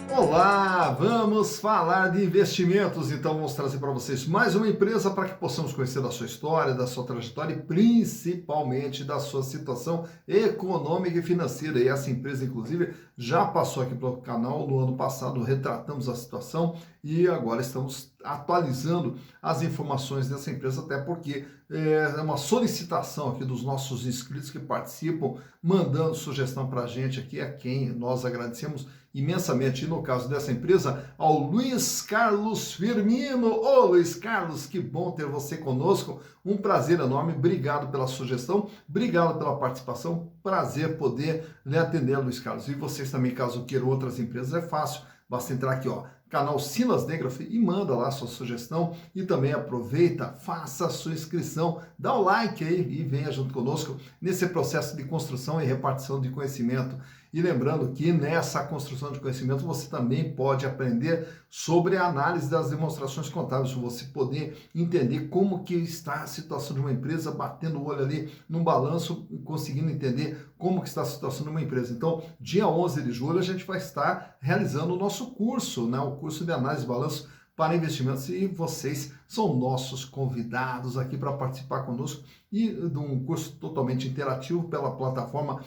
Olá, vamos falar de investimentos. Então, vamos trazer para vocês mais uma empresa para que possamos conhecer da sua história, da sua trajetória e principalmente da sua situação econômica e financeira. E essa empresa, inclusive, já passou aqui pelo canal no ano passado, retratamos a situação e agora estamos atualizando as informações dessa empresa, até porque é uma solicitação aqui dos nossos inscritos que participam, mandando sugestão para a gente aqui, a quem nós agradecemos imensamente, e no caso dessa empresa, ao Luiz Carlos Firmino. Ô Luiz Carlos, que bom ter você conosco, um prazer enorme, obrigado pela sugestão, obrigado pela participação, prazer poder lhe atender, Luiz Carlos. E vocês também, caso queiram outras empresas, é fácil, basta entrar aqui, ó, canal Silas Negraf e manda lá a sua sugestão e também aproveita, faça a sua inscrição, dá o like aí e venha junto conosco nesse processo de construção e repartição de conhecimento. E lembrando que nessa construção de conhecimento você também pode aprender sobre a análise das demonstrações contábeis, para você poder entender como que está a situação de uma empresa, batendo o olho ali no balanço, conseguindo entender como que está a situação de uma empresa. Então, dia 11 de julho a gente vai estar realizando o nosso curso, né, o curso de análise de balanço para investimentos, e vocês são nossos convidados aqui para participar conosco e de um curso totalmente interativo pela plataforma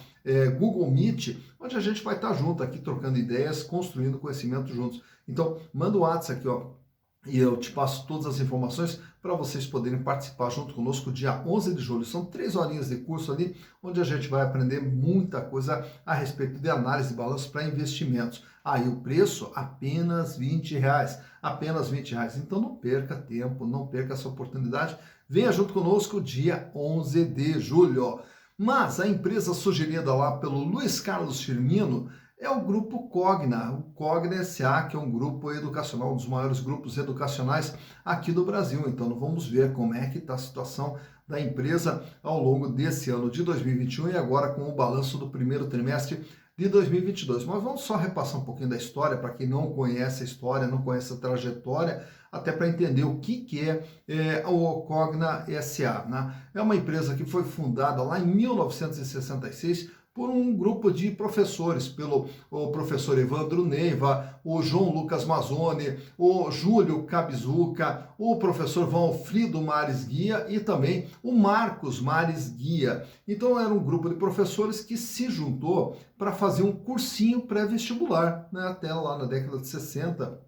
Google Meet, onde a gente vai estar junto aqui trocando ideias, construindo conhecimento juntos. Então, manda o WhatsApp aqui, ó, e eu te passo todas as informações para vocês poderem participar junto conosco dia 11 de julho. São 3 horinhas de curso ali, onde a gente vai aprender muita coisa a respeito de análise de balanço para investimentos. Aí o preço, apenas R$20, apenas R$20. Então não perca tempo, não perca essa oportunidade. Venha junto conosco dia 11 de julho. Mas a empresa sugerida lá pelo Luiz Carlos Firmino é o Grupo Cogna, o Cogna S.A., que é um grupo educacional, um dos maiores grupos educacionais aqui do Brasil. Então, vamos ver como é que está a situação da empresa ao longo desse ano de 2021 e agora com o balanço do primeiro trimestre de 2022. Mas vamos só repassar um pouquinho da história, para quem não conhece a história, não conhece a trajetória, até para entender o que é o Cogna S.A., né? É uma empresa que foi fundada lá em 1966 por um grupo de professores, pelo professor Evandro Neiva, o João Lucas Mazzoni, o Júlio Cabizuca, o professor Valfrido Mares Guia e também o Marcos Mares Guia. Então era um grupo de professores que se juntou para fazer um cursinho pré-vestibular, né? Até lá na década de 60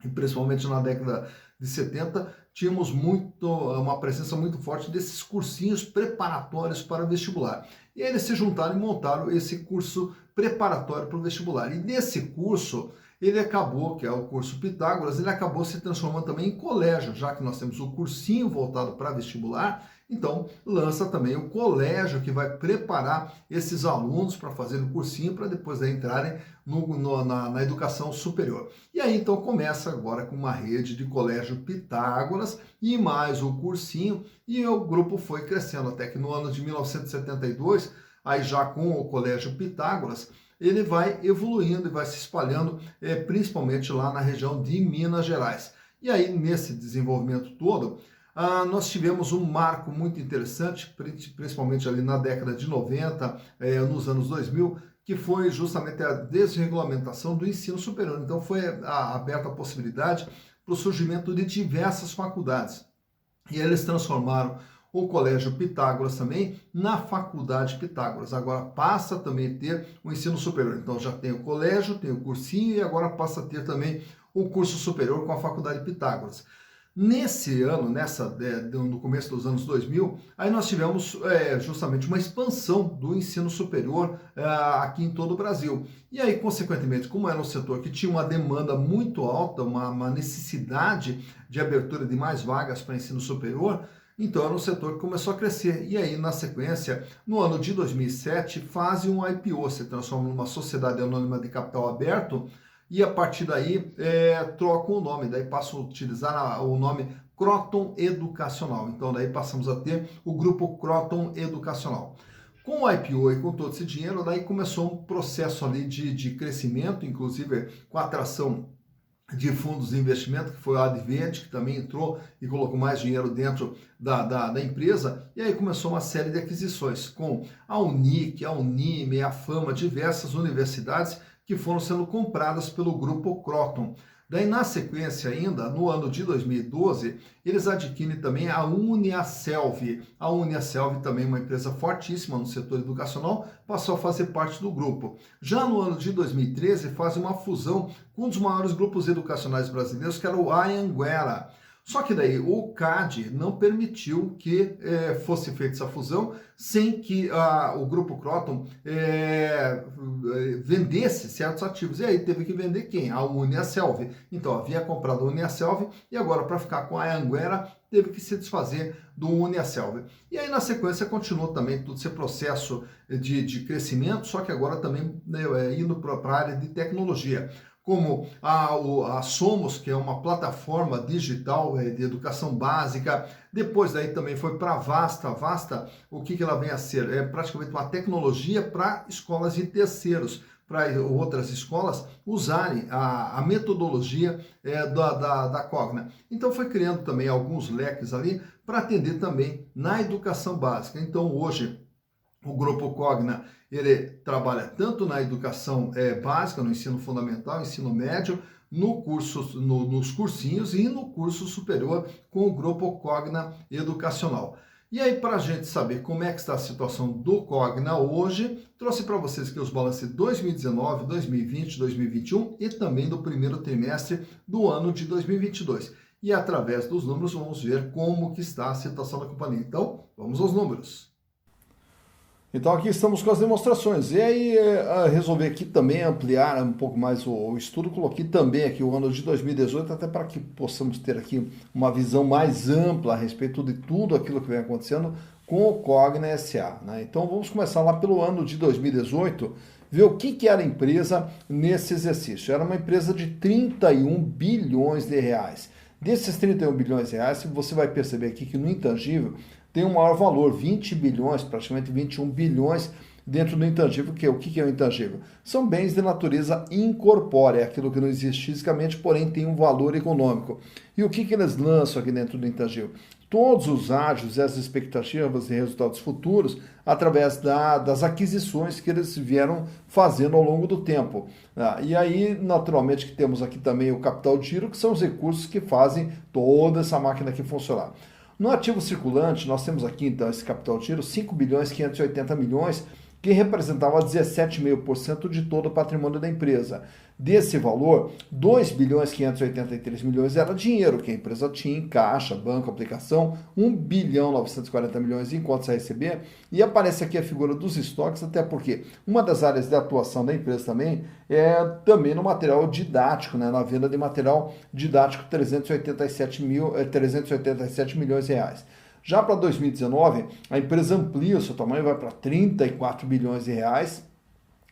e principalmente na década de 70, tínhamos uma presença muito forte desses cursinhos preparatórios para o vestibular. E aí eles se juntaram e montaram esse curso preparatório para o vestibular. E nesse curso, ele acabou, que é o curso Pitágoras, ele acabou se transformando também em colégio, já que nós temos o cursinho voltado para vestibular, então lança também o colégio que vai preparar esses alunos para fazer o cursinho, para depois entrarem na educação superior. E aí então começa agora com uma rede de colégio Pitágoras e mais o cursinho, e o grupo foi crescendo até que no ano de 1972, aí já com o colégio Pitágoras, ele vai evoluindo e vai se espalhando, principalmente lá na região de Minas Gerais. E aí, nesse desenvolvimento todo, nós tivemos um marco muito interessante, principalmente ali na década de 90, nos anos 2000, que foi justamente a desregulamentação do ensino superior. Então, foi aberta a possibilidade para o surgimento de diversas faculdades. E eles transformaram o Colégio Pitágoras também na Faculdade Pitágoras. Agora passa também a ter o ensino superior. Então já tem o colégio, tem o cursinho e agora passa a ter também o curso superior com a Faculdade Pitágoras. Nesse ano, no começo dos anos 2000, aí nós tivemos justamente uma expansão do ensino superior aqui em todo o Brasil. E aí, consequentemente, como era um setor que tinha uma demanda muito alta, uma necessidade de abertura de mais vagas para ensino superior, então era um setor que começou a crescer. E aí, na sequência, no ano de 2007, fazem um IPO, se transforma numa sociedade anônima de capital aberto, e a partir daí trocam o nome, daí passam a utilizar o nome Croton Educacional. Então daí passamos a ter o grupo Croton Educacional. Com o IPO e com todo esse dinheiro, daí começou um processo ali de crescimento, inclusive com a atração de fundos de investimento, que foi o Advent, que também entrou e colocou mais dinheiro dentro da empresa, e aí começou uma série de aquisições, com a Unic, a Unime, a Fama, diversas universidades que foram sendo compradas pelo grupo Croton. Daí, na sequência ainda, no ano de 2012, eles adquirem também a Uniaselv. A Uniaselv, também uma empresa fortíssima no setor educacional, passou a fazer parte do grupo. Já no ano de 2013, fazem uma fusão com um dos maiores grupos educacionais brasileiros, que era o Anhanguera. Só que daí o CAD não permitiu que fosse feita essa fusão sem que o Grupo Croton vendesse certos ativos. E aí teve que vender quem? A Uniaselv. Então havia comprado a Uniaselv e agora para ficar com a Anhanguera teve que se desfazer do Uniaselv. E aí na sequência continuou também todo esse processo de crescimento, só que agora também indo para a área de tecnologia, como a Somos, que é uma plataforma digital de educação básica. Depois daí também foi para a Vasta. Vasta, o que ela vem a ser? É praticamente uma tecnologia para escolas de terceiros, para outras escolas usarem a metodologia da Cogna. Então foi criando também alguns leques ali para atender também na educação básica. Então hoje o Grupo Cogna, ele trabalha tanto na educação básica, no ensino fundamental, ensino médio, nos cursinhos e no curso superior com o Grupo Cogna Educacional. E aí, para a gente saber como é que está a situação do Cogna hoje, trouxe para vocês aqui os balanços de 2019, 2020, 2021 e também do primeiro trimestre do ano de 2022. E através dos números vamos ver como que está a situação da companhia. Então, vamos aos números. Então aqui estamos com as demonstrações. E aí resolvi aqui também ampliar um pouco mais o estudo, coloquei também aqui o ano de 2018, até para que possamos ter aqui uma visão mais ampla a respeito de tudo aquilo que vem acontecendo com o Cogna SA. Né? Então vamos começar lá pelo ano de 2018, ver o que era a empresa nesse exercício. Era uma empresa de 31 bilhões de reais. Desses 31 bilhões de reais, você vai perceber aqui que no intangível tem um maior valor, 20 bilhões, praticamente 21 bilhões dentro do intangível, que é o que é o intangível? São bens de natureza incorpórea, aquilo que não existe fisicamente, porém tem um valor econômico. E o que eles lançam aqui dentro do intangível? Todos os ágios e as expectativas de resultados futuros através das aquisições que eles vieram fazendo ao longo do tempo. E aí, naturalmente, que temos aqui também o capital de giro, que são os recursos que fazem toda essa máquina aqui funcionar. No ativo circulante, nós temos aqui, então, esse capital de giro, 5 bilhões 580 milhões, que representava 17,5% de todo o patrimônio da empresa. Desse valor, 2 bilhões 583 milhões era dinheiro que a empresa tinha em caixa, banco, aplicação, 1 bilhão 940 milhões em contas a receber, e aparece aqui a figura dos estoques, até porque uma das áreas de atuação da empresa também é também no material didático, né, na venda de material didático, 387 milhões de reais. Já para 2019, a empresa amplia o seu tamanho, vai para 34 bilhões de reais,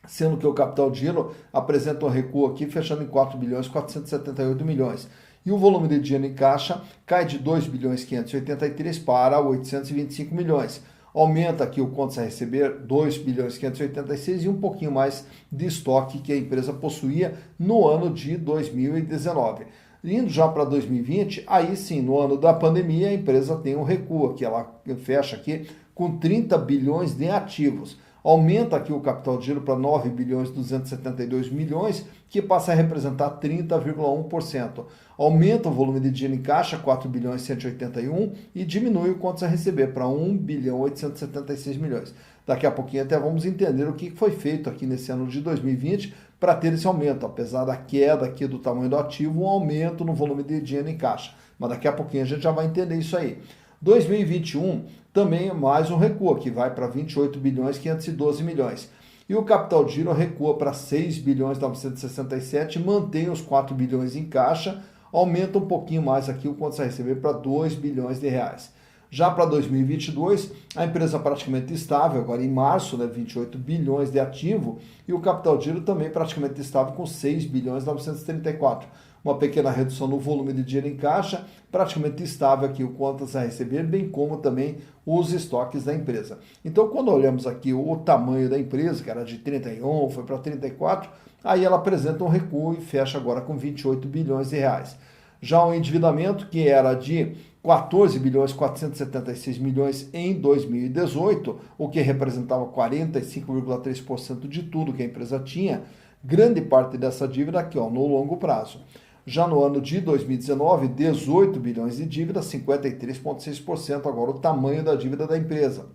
sendo que o capital de giro apresenta um recuo aqui, fechando em 4 bilhões 478 milhões. E o volume de dinheiro em caixa cai de 2 bilhões 583 para 825 milhões. Aumenta aqui o contas a receber, 2 bilhões 586 e um pouquinho mais de estoque que a empresa possuía no ano de 2019. Indo já para 2020, aí sim, no ano da pandemia, a empresa tem um recuo aqui, ela fecha aqui com 30 bilhões de ativos. Aumenta aqui o capital de giro para 9 bilhões 272 milhões, que passa a representar 30,1%. Aumenta o volume de dinheiro em caixa, 4 bilhões 181, e diminui o contas a receber para 1 bilhão 876 milhões. Daqui a pouquinho até vamos entender o que foi feito aqui nesse ano de 2020 para ter esse aumento, apesar da queda aqui do tamanho do ativo, um aumento no volume de dinheiro em caixa. Mas daqui a pouquinho a gente já vai entender isso aí. 2021 também mais um recuo, que vai para 28 bilhões 512 milhões. E o capital de giro recua para 6 bilhões 967, mantém os 4 bilhões em caixa, aumenta um pouquinho mais aqui o quanto vai receber para 2 bilhões de reais. Já para 2022, a empresa praticamente estável, agora em março, 28 bilhões de ativo, e o capital de giro também praticamente estável com 6 bilhões 934. Uma pequena redução no volume de dinheiro em caixa, praticamente estável aqui o contas a receber, bem como também os estoques da empresa. Então, quando olhamos aqui o tamanho da empresa, que era de 31, foi para 34, aí ela apresenta um recuo e fecha agora com 28 bilhões de reais. Já o endividamento, que era de 14 bilhões 476 milhões em 2018, o que representava 45,3% de tudo que a empresa tinha, grande parte dessa dívida aqui, ó, no longo prazo. Já no ano de 2019, 18 bilhões de dívida, 53,6% agora o tamanho da dívida da empresa.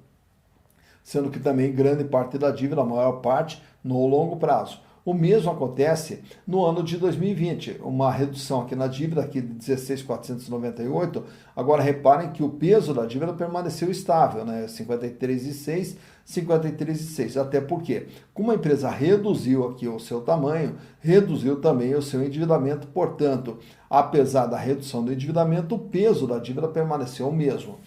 Sendo que também grande parte da dívida, a maior parte, no longo prazo. O mesmo acontece no ano de 2020, uma redução aqui na dívida aqui de 16.498. Agora reparem que o peso da dívida permaneceu estável, né? 53,6, 53,6. Até porque, como a empresa reduziu aqui o seu tamanho, reduziu também o seu endividamento. Portanto, apesar da redução do endividamento, o peso da dívida permaneceu o mesmo.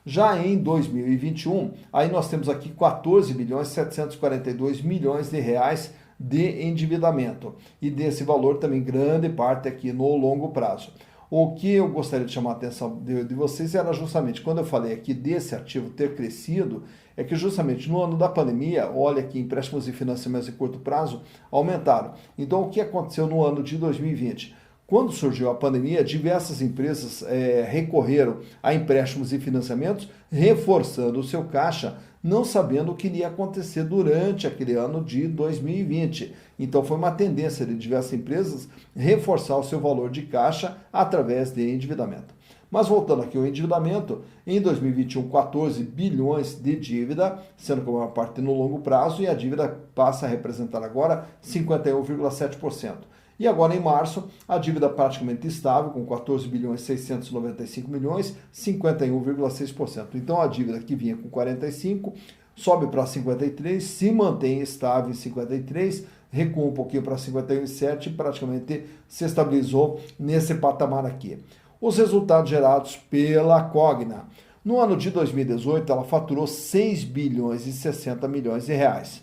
Já em 2021, aí nós temos aqui 14 bilhões 742 milhões de reais de endividamento. E desse valor também grande parte aqui no longo prazo. O que eu gostaria de chamar a atenção de vocês era justamente, quando eu falei aqui desse ativo ter crescido, é que justamente no ano da pandemia, olha aqui, empréstimos e financiamentos de curto prazo aumentaram. Então, o que aconteceu no ano de 2020? Quando surgiu a pandemia, diversas empresas recorreram a empréstimos e financiamentos, reforçando o seu caixa, não sabendo o que iria acontecer durante aquele ano de 2020. Então foi uma tendência de diversas empresas reforçar o seu valor de caixa através de endividamento. Mas voltando aqui ao endividamento, em 2021, 14 bilhões de dívida, sendo que a maior parte no longo prazo, e a dívida passa a representar agora 51,7%. E agora em março, a dívida praticamente estável, com 14 bilhões 695 milhões, 51,6%. Então a dívida que vinha com 45, sobe para 53, se mantém estável em 53, recua um pouquinho para 51,7 e praticamente se estabilizou nesse patamar aqui. Os resultados gerados pela Cogna. No ano de 2018, ela faturou 6 bilhões e 60 milhões de reais.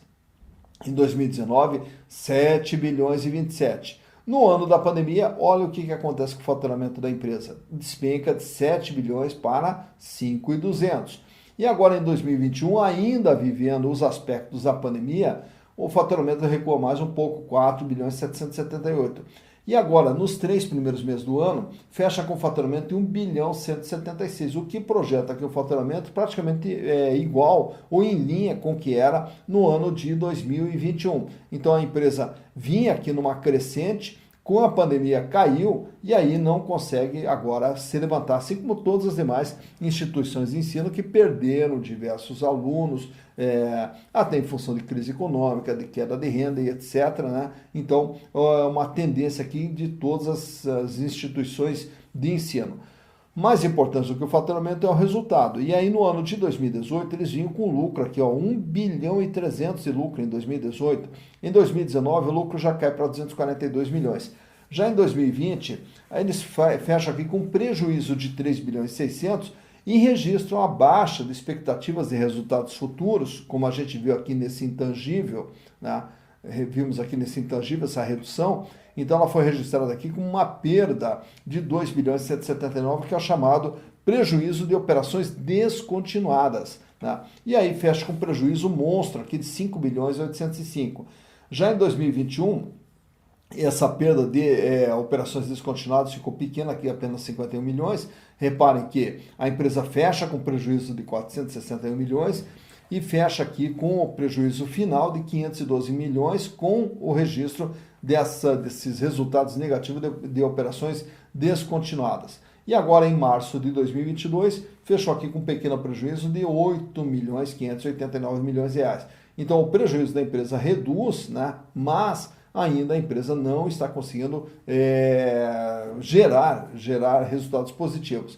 Em 2019, 7 bilhões e 27. No ano da pandemia, olha o que acontece com o faturamento da empresa. Despenca de 7 bilhões para 5.200. E agora em 2021, ainda vivendo os aspectos da pandemia, o faturamento recua mais um pouco, 4 bilhões e 778. E agora, nos 3 primeiros meses do ano, fecha com faturamento de 1 bilhão 176, o que projeta que o faturamento praticamente é igual ou em linha com o que era no ano de 2021. Então a empresa vinha aqui numa crescente, com a pandemia caiu e aí não consegue agora se levantar, assim como todas as demais instituições de ensino que perderam diversos alunos, até em função de crise econômica, de queda de renda e etc. Né? Então, é uma tendência aqui de todas as instituições de ensino. Mais importante do que o faturamento é o resultado. E aí no ano de 2018 eles vinham com lucro aqui, ó, 1 bilhão e 300 de lucro em 2018. Em 2019 o lucro já cai para 242 milhões. Já em 2020, aí eles fecham aqui com prejuízo de 3 bilhões e 600 e registram a baixa de expectativas de resultados futuros, como a gente viu aqui nesse intangível, né? Vimos aqui nesse intangível essa redução. Então ela foi registrada aqui com uma perda de 2 bilhões e 179, que é o chamado prejuízo de operações descontinuadas. Né? E aí fecha com prejuízo monstro aqui de 5 bilhões e 805. Já em 2021, essa perda de operações descontinuadas ficou pequena aqui, apenas 51 milhões. Reparem que a empresa fecha com prejuízo de 461 milhões, e fecha aqui com o prejuízo final de 512 milhões com o registro desses resultados negativos de operações descontinuadas. E agora em março de 2022, fechou aqui com um pequeno prejuízo de 8 milhões 589 milhões de reais. Então o prejuízo da empresa reduz, né? Mas ainda a empresa não está conseguindo gerar resultados positivos.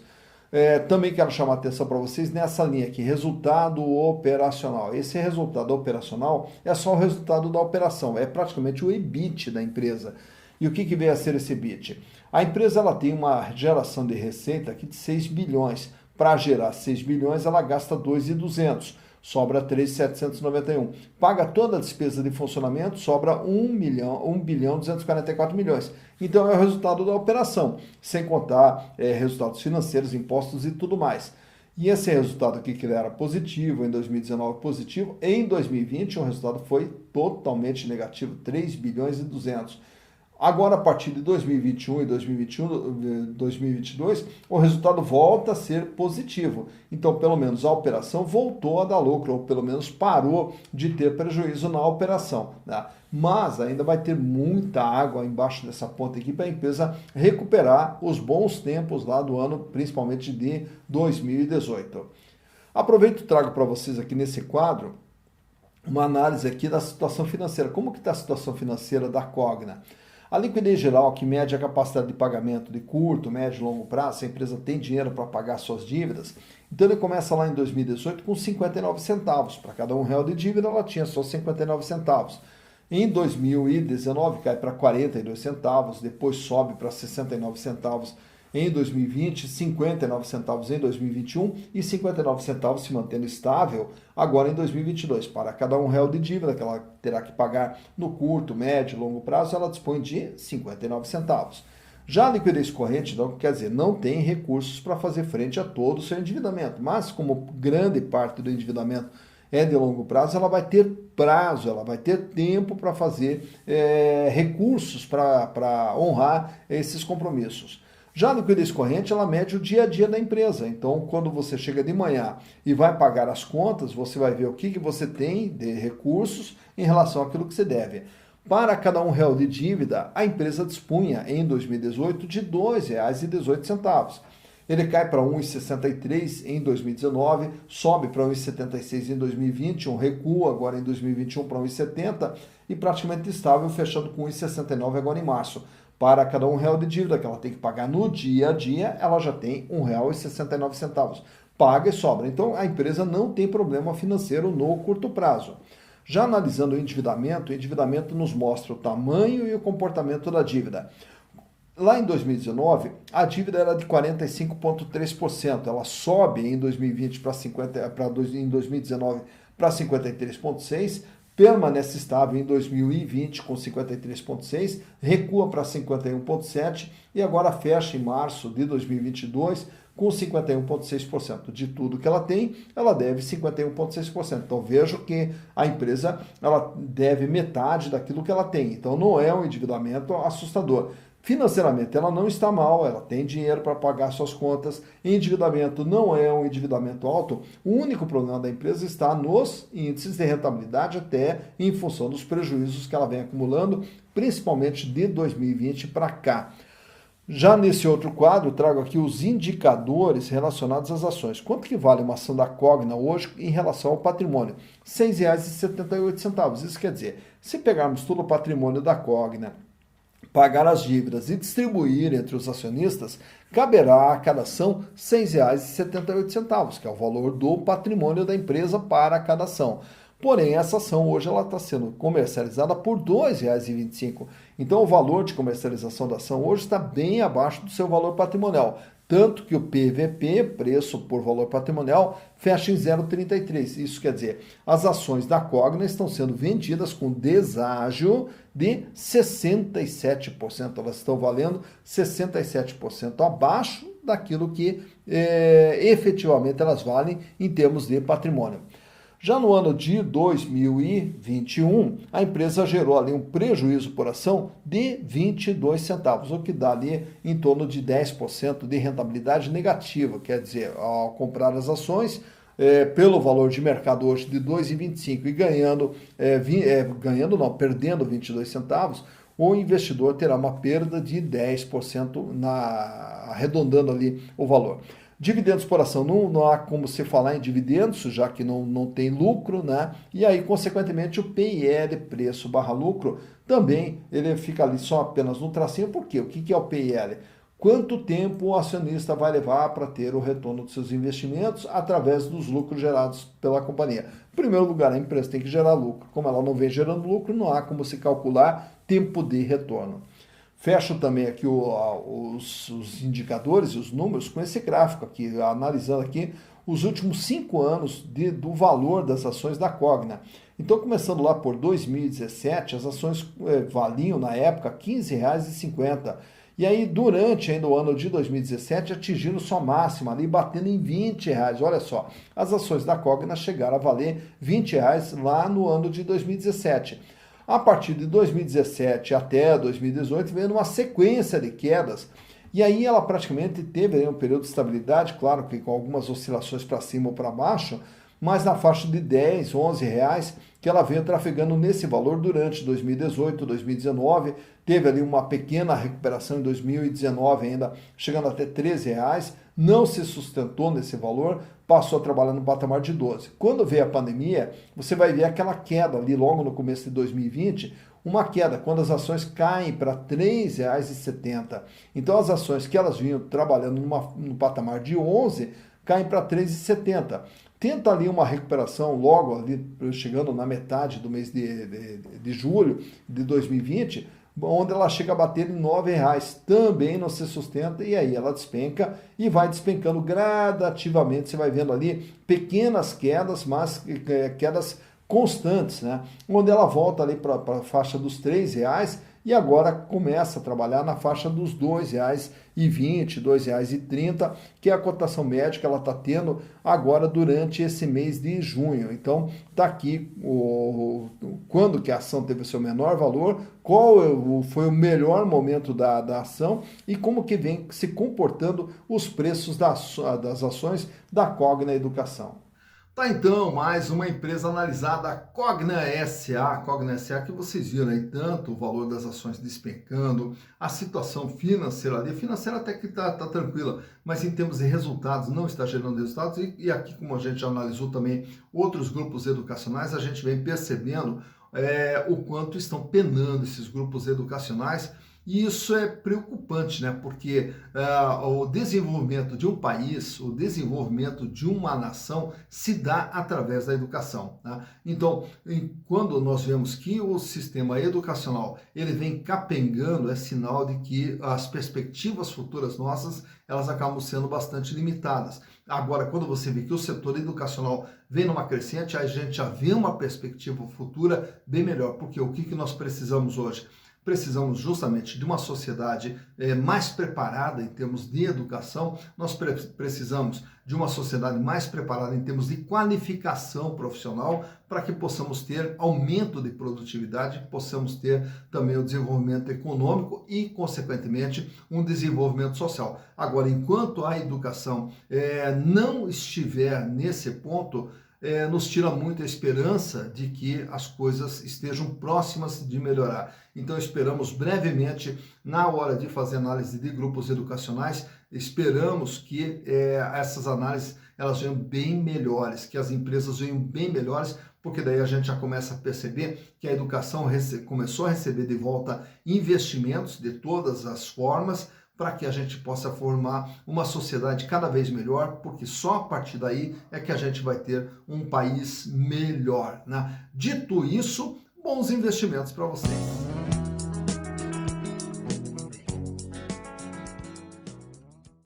Também quero chamar a atenção para vocês nessa linha aqui, resultado operacional. Esse resultado operacional é só o resultado da operação, é praticamente o EBIT da empresa. E o que vem a ser esse EBIT? A empresa ela tem uma geração de receita aqui de 6 bilhões. Para gerar 6 bilhões, ela gasta 2.200. Sobra 3.791. Paga toda a despesa de funcionamento, sobra 1 bilhão 244 milhões. Então é o resultado da operação, sem contar resultados financeiros, impostos e tudo mais. E esse resultado aqui que ele era positivo, em 2019 positivo, em 2020 o resultado foi totalmente negativo, 3 bilhões e 200. Agora, a partir de 2021 e 2022, o resultado volta a ser positivo. Então, pelo menos a operação voltou a dar lucro, ou pelo menos parou de ter prejuízo na operação, né? Mas ainda vai ter muita água embaixo dessa ponta aqui para a empresa recuperar os bons tempos lá do ano, principalmente de 2018. Aproveito e trago para vocês aqui nesse quadro uma análise aqui da situação financeira. Como que está a situação financeira da Cogna? A liquidez geral, que mede a capacidade de pagamento de curto, médio e longo prazo, se a empresa tem dinheiro para pagar suas dívidas, então ele começa lá em 2018 com 59 centavos. Para cada R$1 de dívida, ela tinha só 59 centavos. Em 2019 cai para 42 centavos, depois sobe para 69 centavos em 2020, 59 centavos em 2021 e 59 centavos se mantendo estável agora em 2022. Para cada R$1 de dívida que ela terá que pagar no curto, médio e longo prazo, ela dispõe de 59 centavos. Já a liquidez corrente, então, quer dizer, não tem recursos para fazer frente a todo o seu endividamento, mas como grande parte do endividamento é de longo prazo, ela vai ter prazo, ela vai ter tempo para fazer recursos para honrar esses compromissos. Já a liquidez corrente, ela mede o dia a dia da empresa. Então, quando você chega de manhã e vai pagar as contas, você vai ver o que você tem de recursos em relação àquilo que você deve. Para cada R$1 de dívida, a empresa dispunha em 2018 de R$ 2,18. Ele cai para 1,63 em 2019, sobe para 1,76 em 2020, recua agora em 2021 para 1,70 e praticamente estável, fechando com 1,69 agora em março. Para cada R$1 de dívida que ela tem que pagar no dia a dia, ela já tem R$ 1,69. Paga e sobra. Então, a empresa não tem problema financeiro no curto prazo. Já analisando o endividamento nos mostra o tamanho e o comportamento da dívida. Lá em 2019, a dívida era de 45,3%. Ela sobe em 2020 em 2019 para 53,6%. Permanece estável em 2020 com 53,6%, recua para 51,7% e agora fecha em março de 2022 com 51,6%. De tudo que ela tem, ela deve 51,6%. Então vejo que a empresa ela deve metade daquilo que ela tem. Então não é um endividamento assustador. Financeiramente ela não está mal, ela tem dinheiro para pagar suas contas, endividamento não é um endividamento alto, o único problema da empresa está nos índices de rentabilidade até em função dos prejuízos que ela vem acumulando, principalmente de 2020 para cá. Já nesse outro quadro, trago aqui os indicadores relacionados às ações. Quanto que vale uma ação da Cogna hoje em relação ao patrimônio? R$ 6,78. Isso quer dizer, se pegarmos todo o patrimônio da Cogna, pagar as dívidas e distribuir entre os acionistas, caberá a cada ação R$ 6,78, que é o valor do patrimônio da empresa para cada ação. Porém, essa ação hoje ela está sendo comercializada por R$ 2,25. Então, o valor de comercialização da ação hoje está bem abaixo do seu valor patrimonial. Tanto que o PVP, preço por valor patrimonial, fecha em 0,33. Isso quer dizer, as ações da Cogna estão sendo vendidas com deságio de 67%. Elas estão valendo 67% abaixo daquilo que efetivamente elas valem em termos de patrimônio. Já no ano de 2021, a empresa gerou ali um prejuízo por ação de 22 centavos, o que dá ali em torno de 10% de rentabilidade negativa. Quer dizer, ao comprar as ações, pelo valor de mercado hoje de 2,25 e perdendo 22 centavos, o investidor terá uma perda de 10% arredondando ali o valor. Dividendos por ação, não há como se falar em dividendos, já que não tem lucro, né? E aí, consequentemente, o PIL, preço barra lucro, também ele fica ali só apenas no tracinho. Por quê? O que é o PIL? Quanto tempo o acionista vai levar para ter o retorno dos seus investimentos através dos lucros gerados pela companhia? Em primeiro lugar, a empresa tem que gerar lucro. Como ela não vem gerando lucro, não há como se calcular tempo de retorno. Fecho também aqui os indicadores e os números com esse gráfico aqui, analisando aqui os últimos 5 anos do valor das ações da Cogna. Então, começando lá por 2017, as ações valiam na época R$ 15,50. E aí, durante ainda o ano de 2017, atingiram sua máxima ali, batendo em R$ 20. Olha só, as ações da Cogna chegaram a valer R$ 20 lá no ano de 2017. A partir de 2017 até 2018, veio uma sequência de quedas. E aí ela praticamente teve aí um período de estabilidade, claro que com algumas oscilações para cima ou para baixo, mas na faixa de 10, 11 reais, que ela veio trafegando nesse valor durante 2018, 2019, teve ali uma pequena recuperação em 2019 ainda, chegando até 13 reais, não se sustentou nesse valor, passou a trabalhar no patamar de 12. Quando veio a pandemia, você vai ver aquela queda ali logo no começo de 2020, uma queda quando as ações caem para R$ 3,70. Então as ações que elas vinham trabalhando no patamar de 11 caem para R$ 3,70. Tenta ali uma recuperação logo ali, chegando na metade do mês de julho de 2020, onde ela chega a bater em R$ 9,00, também não se sustenta e aí ela despenca e vai despencando gradativamente, você vai vendo ali pequenas quedas, mas quedas constantes, né? Onde ela volta ali para a faixa dos R$ 3,00 e agora começa a trabalhar na faixa dos R$ 2,20, R$ 2,30, que é a cotação média que ela está tendo agora durante esse mês de junho. Então, está aqui quando que a ação teve o seu menor valor, qual foi o melhor momento da ação e como que vem se comportando os preços das ações da Cogna Educação. Tá então, mais uma empresa analisada, a Cogna SA. Cogna SA que vocês viram aí, tanto o valor das ações despencando, a situação financeira ali, financeira até que tá tranquila, mas em termos de resultados, não está gerando resultados, e aqui como a gente já analisou também outros grupos educacionais, a gente vem percebendo o quanto estão penando esses grupos educacionais. E isso é preocupante, né? Porque o desenvolvimento de um país, o desenvolvimento de uma nação se dá através da educação. Tá? Então, quando nós vemos que o sistema educacional ele vem capengando, é sinal de que as perspectivas futuras nossas elas acabam sendo bastante limitadas. Agora, quando você vê que o setor educacional vem numa crescente, a gente já vê uma perspectiva futura bem melhor. Porque o que nós precisamos hoje? Precisamos justamente de uma sociedade mais preparada em termos de educação, nós precisamos de uma sociedade mais preparada em termos de qualificação profissional para que possamos ter aumento de produtividade, possamos ter também o desenvolvimento econômico e, consequentemente, um desenvolvimento social. Agora, enquanto a educação não estiver nesse ponto, nos tira muita esperança de que as coisas estejam próximas de melhorar. Então esperamos brevemente, na hora de fazer análise de grupos educacionais, esperamos que essas análises elas venham bem melhores, que as empresas venham bem melhores, porque daí a gente já começa a perceber que a educação começou a receber de volta investimentos de todas as formas, para que a gente possa formar uma sociedade cada vez melhor, porque só a partir daí é que a gente vai ter um país melhor, né? Dito isso, bons investimentos para vocês.